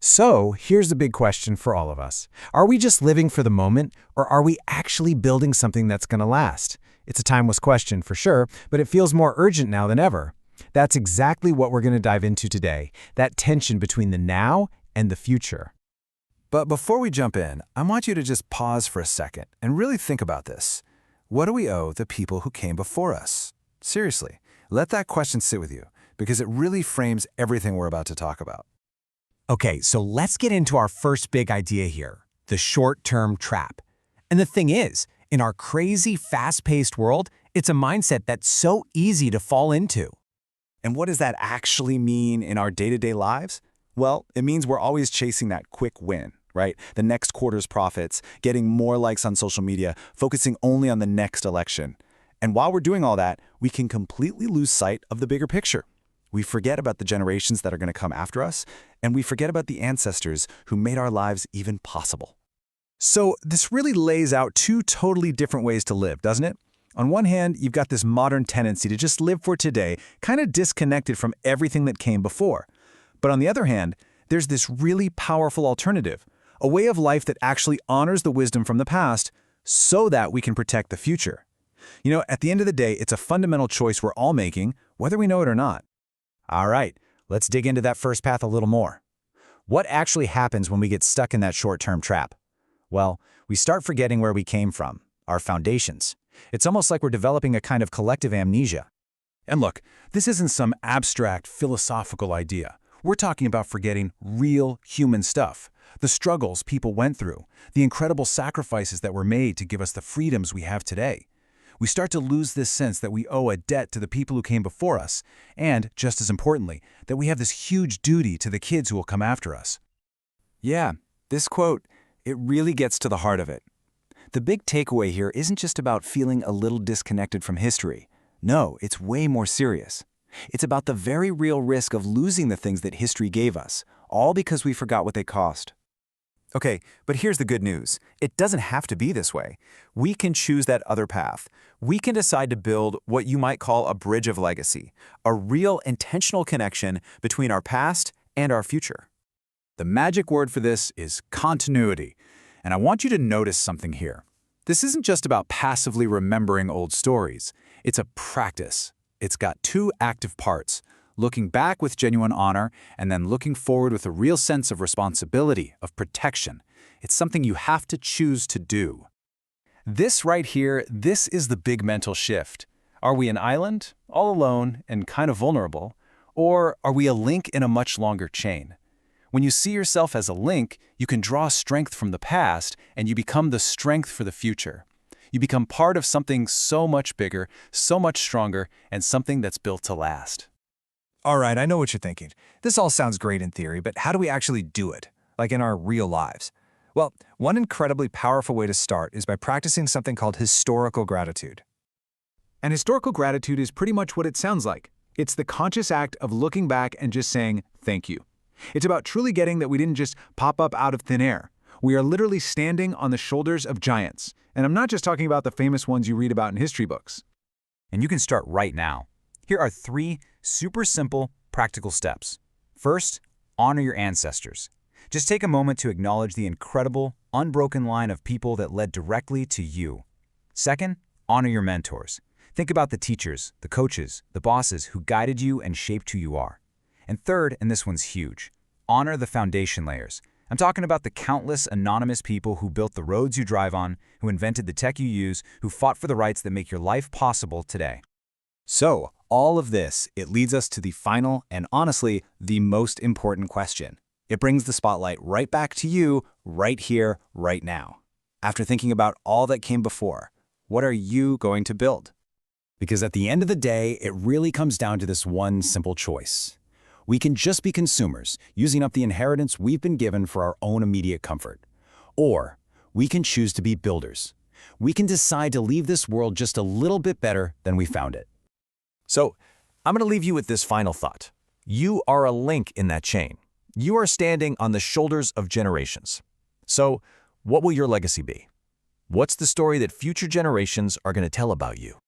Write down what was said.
So, here's the big question for all of us. Are we just living for the moment, or are we actually building something that's going to last? It's a timeless question for sure, but it feels more urgent now than ever. That's exactly what we're going to dive into today, that tension between the now and the future. But before we jump in, I want you to just pause for a second and really think about this. What do we owe the people who came before us? Seriously, let that question sit with you, because it really frames everything we're about to talk about. Okay, so let's get into our first big idea here, the short-term trap. And the thing is, in our crazy, fast-paced world, it's a mindset that's so easy to fall into. And what does that actually mean in our day-to-day lives? Well, it means we're always chasing that quick win, right? The next quarter's profits, getting more likes on social media, focusing only on the next election. And while we're doing all that, we can completely lose sight of the bigger picture. We forget about the generations that are going to come after us, and we forget about the ancestors who made our lives even possible. So this really lays out two totally different ways to live, doesn't it? On one hand, you've got this modern tendency to just live for today, kind of disconnected from everything that came before. But on the other hand, there's this really powerful alternative, a way of life that actually honors the wisdom from the past so that we can protect the future. You know, at the end of the day, it's a fundamental choice we're all making, whether we know it or not. All right, let's dig into that first path a little more. What actually happens when we get stuck in that short-term trap? Well, we start forgetting where we came from, our foundations. It's almost like we're developing a kind of collective amnesia. And look, this isn't some abstract philosophical idea. We're talking about forgetting real human stuff, the struggles people went through, the incredible sacrifices that were made to give us the freedoms we have today. We start to lose this sense that we owe a debt to the people who came before us, and, just as importantly, that we have this huge duty to the kids who will come after us. Yeah, this quote, it really gets to the heart of it. The big takeaway here isn't just about feeling a little disconnected from history. No, it's way more serious. It's about the very real risk of losing the things that history gave us, all because we forgot what they cost. Okay, but here's the good news. It doesn't have to be this way. We can choose that other path. We can decide to build what you might call a bridge of legacy, a real intentional connection between our past and our future. The magic word for this is continuity. And I want you to notice something here. This isn't just about passively remembering old stories. It's a practice. It's got two active parts, looking back with genuine honor and then looking forward with a real sense of responsibility, of protection. It's something you have to choose to do. This right here, this is the big mental shift. Are we an island, all alone and kind of vulnerable, or are we a link in a much longer chain? When you see yourself as a link, you can draw strength from the past and you become the strength for the future. You become part of something so much bigger, so much stronger, and something that's built to last. All right, I know what you're thinking. This all sounds great in theory, but how do we actually do it, like in our real lives? Well, one incredibly powerful way to start is by practicing something called historical gratitude. And historical gratitude is pretty much what it sounds like. It's the conscious act of looking back and just saying, thank you. It's about truly getting that we didn't just pop up out of thin air. We are literally standing on the shoulders of giants. And I'm not just talking about the famous ones you read about in history books. And you can start right now. Here are 3 super simple, practical steps. First, honor your ancestors. Just take a moment to acknowledge the incredible, unbroken line of people that led directly to you. Second, honor your mentors. Think about the teachers, the coaches, the bosses who guided you and shaped who you are. And third, and this one's huge, honor the foundation layers. I'm talking about the countless anonymous people who built the roads you drive on, who invented the tech you use, who fought for the rights that make your life possible today. So, all of this, it leads us to the final and honestly, the most important question. It brings the spotlight right back to you, right here, right now. After thinking about all that came before, what are you going to build? Because at the end of the day, it really comes down to this one simple choice. We can just be consumers, using up the inheritance we've been given for our own immediate comfort. Or we can choose to be builders. We can decide to leave this world just a little bit better than we found it. So, I'm going to leave you with this final thought. You are a link in that chain. You are standing on the shoulders of generations. So, what will your legacy be? What's the story that future generations are going to tell about you?